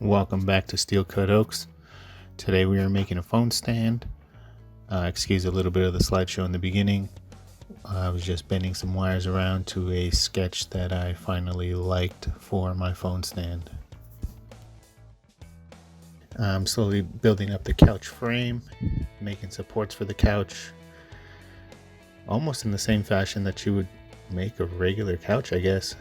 Welcome back to Steel Cut Oaks. Today we are making a phone stand. Excuse a little bit of the slideshow in the beginning. I was just bending some wires around to a sketch that I finally liked for my phone stand. I'm slowly building up the couch frame, making supports for the couch, almost in the same fashion that you would make a regular couch, I guess.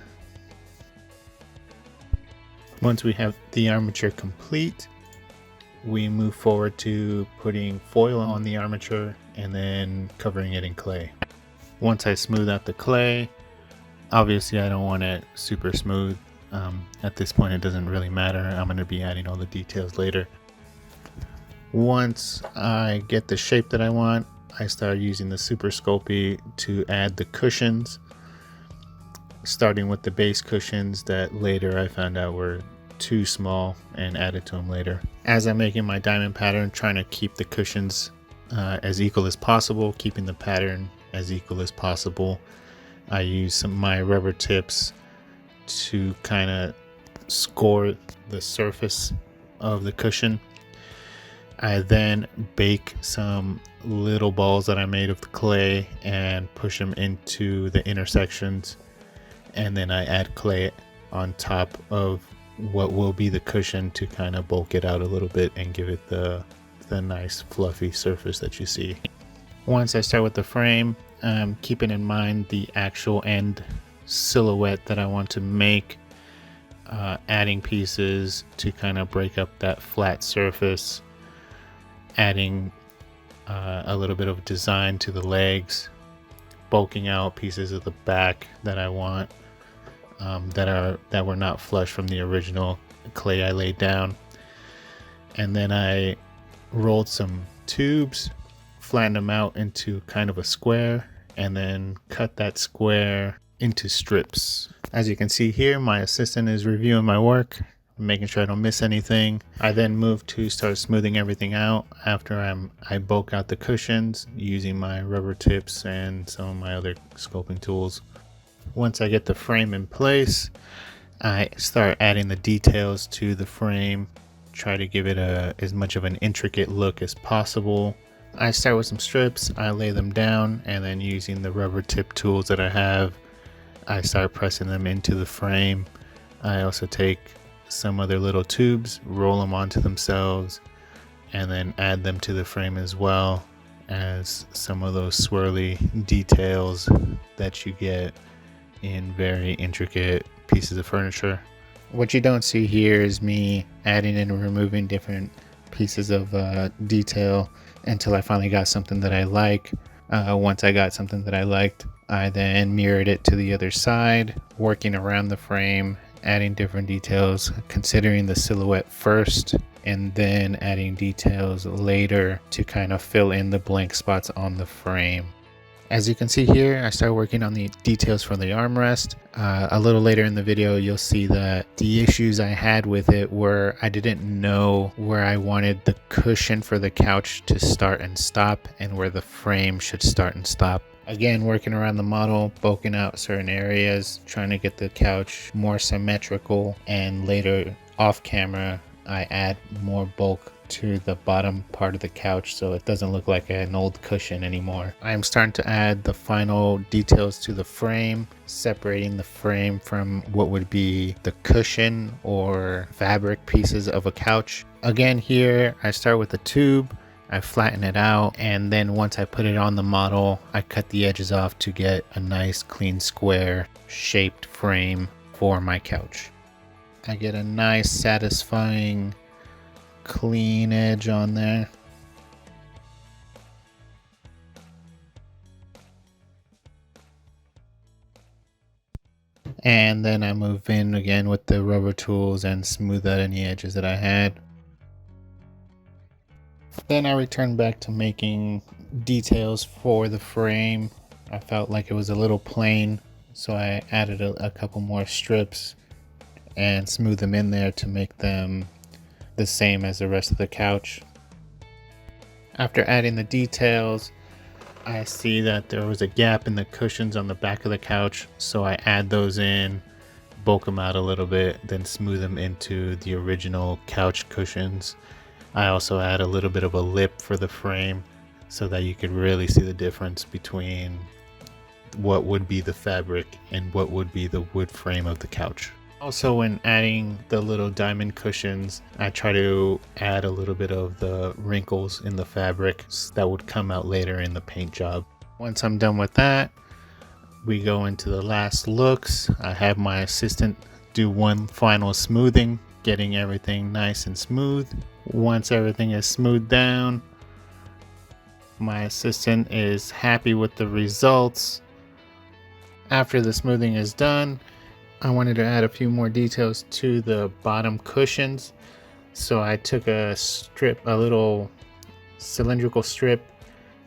Once we have the armature complete, we move forward to putting foil on the armature and then covering it in clay. Once I smooth out the clay, obviously I don't want it super smooth. At this point it doesn't really matter. I'm going to be adding all the details later. Once I get the shape that I want, I start using the Super Sculpey to add the cushions, starting with the base cushions that later I found out were too small and added to them later. As I'm making my diamond pattern, trying to keep the cushions as equal as possible, keeping the pattern as equal as possible, I use some of my rubber tips to kind of score the surface of the cushion. I then bake some little balls that I made of the clay and push them into the intersections, and then I add clay on top of what will be the cushion to kind of bulk it out a little bit and give it the nice fluffy surface that you see. Once I start with the frame, I'm keeping in mind the actual end silhouette that I want to make, adding pieces to kind of break up that flat surface, adding a little bit of design to the legs, bulking out pieces of the back that I want, that were not flush from the original clay I laid down. And then I rolled some tubes, flattened them out into kind of a square, and then cut that square into strips. As you can see here, my assistant is reviewing my work, making sure I don't miss anything. I then move to start smoothing everything out after I bulk out the cushions using my rubber tips and some of my other sculpting tools. Once I get the frame in place, I start adding the details to the frame, try to give it as much of an intricate look as possible. I start with some strips, I lay them down, and then using the rubber tip tools that I have, I start pressing them into the frame. I also take some other little tubes, roll them onto themselves, and then add them to the frame as well as some of those swirly details that you get in very intricate pieces of furniture. What you don't see here is me adding and removing different pieces of detail until I finally got something that I like. Once I got something that I liked, I then mirrored it to the other side, working around the frame, adding different details, considering the silhouette first, and then adding details later to kind of fill in the blank spots on the frame. As you can see here, I started working on the details for the armrest. A little later in the video, you'll see that the issues I had with it were I didn't know where I wanted the cushion for the couch to start and stop and where the frame should start and stop. Again, working around the model, bulking out certain areas, trying to get the couch more symmetrical, and later off camera, I add more bulk to the bottom part of the couch so it doesn't look like an old cushion anymore. I am starting to add the final details to the frame, separating the frame from what would be the cushion or fabric pieces of a couch. Again, here I start with a tube, I flatten it out, and then once I put it on the model, I cut the edges off to get a nice clean square shaped frame for my couch. I get a nice satisfying clean edge on there. And then I move in again with the rubber tools and smooth out any edges that I had. Then I returned back to making details for the frame. I felt like it was a little plain, so I added a couple more strips and smoothed them in there to make them the same as the rest of the couch. After adding the details, I see that there was a gap in the cushions on the back of the couch, so I add those in, bulk them out a little bit, then smooth them into the original couch cushions. I also add a little bit of a lip for the frame so that you could really see the difference between what would be the fabric and what would be the wood frame of the couch. Also, when adding the little diamond cushions, I try to add a little bit of the wrinkles in the fabric that would come out later in the paint job. Once I'm done with that, we go into the last looks. I have my assistant do one final smoothing, getting everything nice and smooth. Once everything is smoothed down, my assistant is happy with the results. After the smoothing is done, I wanted to add a few more details to the bottom cushions. So I took a little cylindrical strip,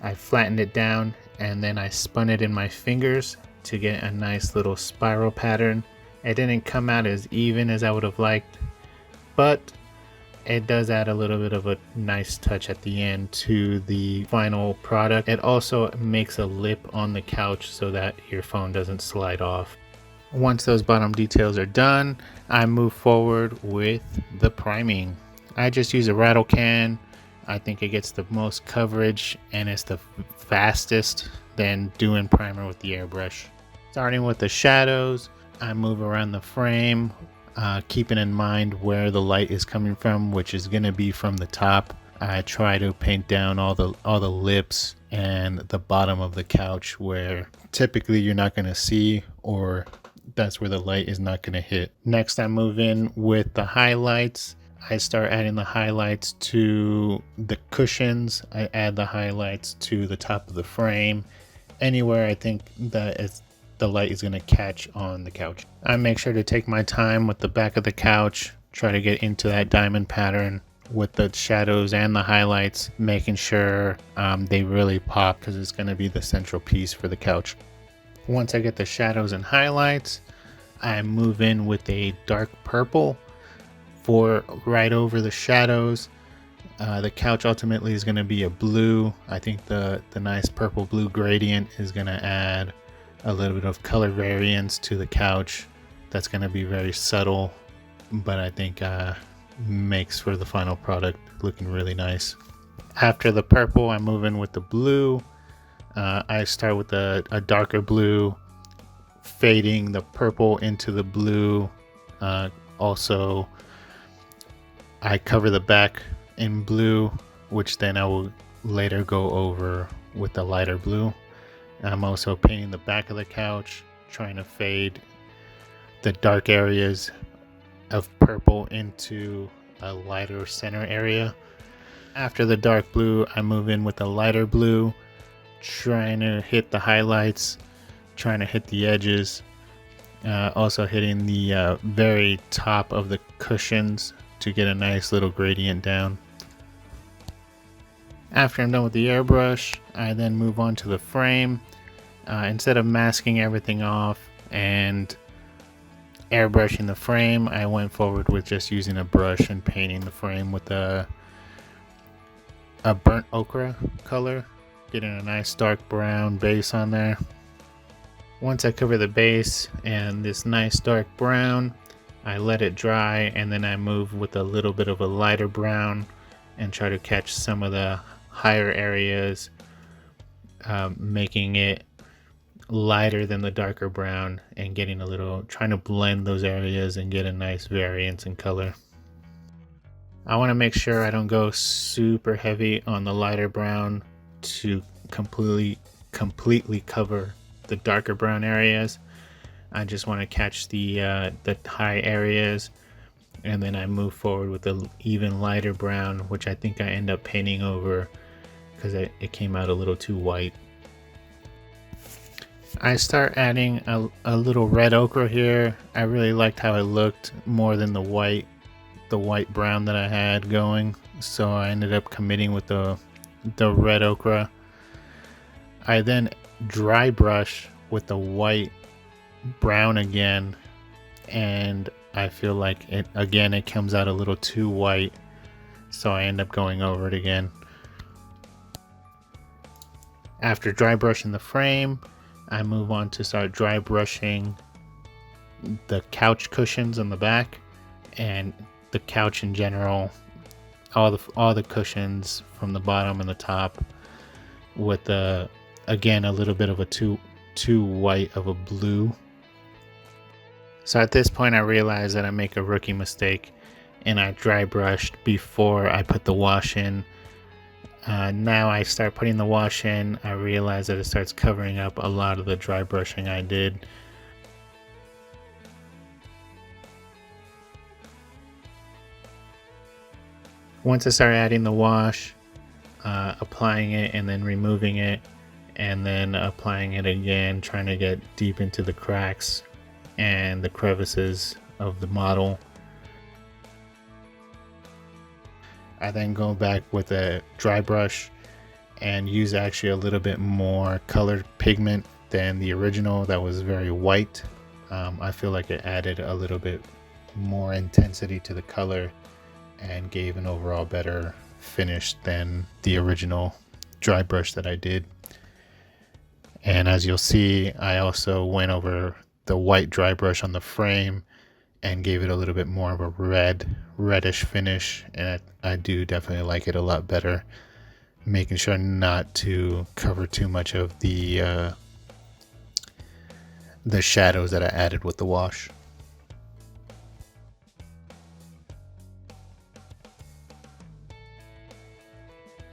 I flattened it down, and then I spun it in my fingers to get a nice little spiral pattern. It didn't come out as even as I would have liked, but it does add a little bit of a nice touch at the end to the final product. It also makes a lip on the couch so that your phone doesn't slide off. Once those bottom details are done, I move forward with the priming. I just use a rattle can. I think it gets the most coverage and it's the fastest than doing primer with the airbrush. Starting with the shadows, I move around the frame, keeping in mind where the light is coming from, which is going to be from the top. I try to paint down all the lips and the bottom of the couch where typically you're not going to see, or that's where the light is not going to hit. Next, I move in with the highlights. I start adding the highlights to the cushions. I add the highlights to the top of the frame, anywhere I think that the light is going to catch on the couch. I make sure to take my time with the back of the couch, try to get into that diamond pattern with the shadows and the highlights, making sure they really pop because it's going to be the central piece for the couch. Once I get the shadows and highlights, I move in with a dark purple for right over the shadows. The couch ultimately is going to be a blue. I think the nice purple blue gradient is going to add a little bit of color variance to the couch. That's going to be very subtle, but I think makes for the final product looking really nice. After the purple, I move in with the blue. I start with a darker blue, fading the purple into the blue. Also, I cover the back in blue, which then I will later go over with the lighter blue. I'm also painting the back of the couch, trying to fade the dark areas of purple into a lighter center area. After the dark blue, I move in with the lighter blue, trying to hit the highlights, trying to hit the edges, also hitting the very top of the cushions to get a nice little gradient down. After I'm done with the airbrush, I then move on to the frame. Instead of masking everything off and airbrushing the frame, I went forward with just using a brush and painting the frame with a burnt ochre color, getting a nice dark brown base on there. Once I cover the base and this nice dark brown, I let it dry, and then I move with a little bit of a lighter brown and try to catch some of the higher areas, making it lighter than the darker brown and getting trying to blend those areas and get a nice variance in color. I want to make sure I don't go super heavy on the lighter brown to completely cover the darker brown areas. I just want to catch the high areas, and then I move forward with the even lighter brown, which I think I end up painting over because it came out a little too white. I start adding a little red ochre here. I really liked how it looked more than the white brown that I had going, so I ended up committing with the red ochre. I then dry brush with the white brown again, and I feel like it comes out a little too white, so I end up going over it again. After dry brushing the frame, I move on to start dry brushing the couch cushions in the back and the couch in general, all the cushions from the bottom and the top, with again a little bit of a too white of a blue. So at this point I realized that I make a rookie mistake and I dry brushed before I put the wash in. Now I start putting the wash in, I realize that it starts covering up a lot of the dry brushing I did. Once I start adding the wash, applying it and then removing it, and then applying it again, trying to get deep into the cracks and the crevices of the model. I then go back with a dry brush and use actually a little bit more colored pigment than the original that was very white. I feel like it added a little bit more intensity to the color and gave an overall better finish than the original dry brush that I did. And as you'll see, I also went over the white dry brush on the frame and gave it a little bit more of a reddish finish, and I do definitely like it a lot better, making sure not to cover too much of the shadows that I added with the wash.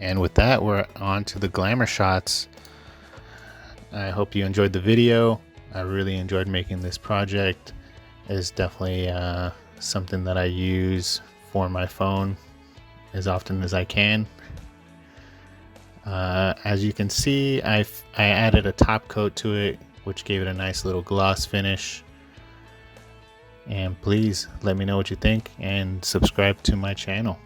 And with that, we're on to the glamour shots. I hope you enjoyed the video. I really enjoyed making this project. It's definitely something that I use for my phone as often as I can. As you can see, I added a top coat to it, which gave it a nice little gloss finish. And please let me know what you think and subscribe to my channel.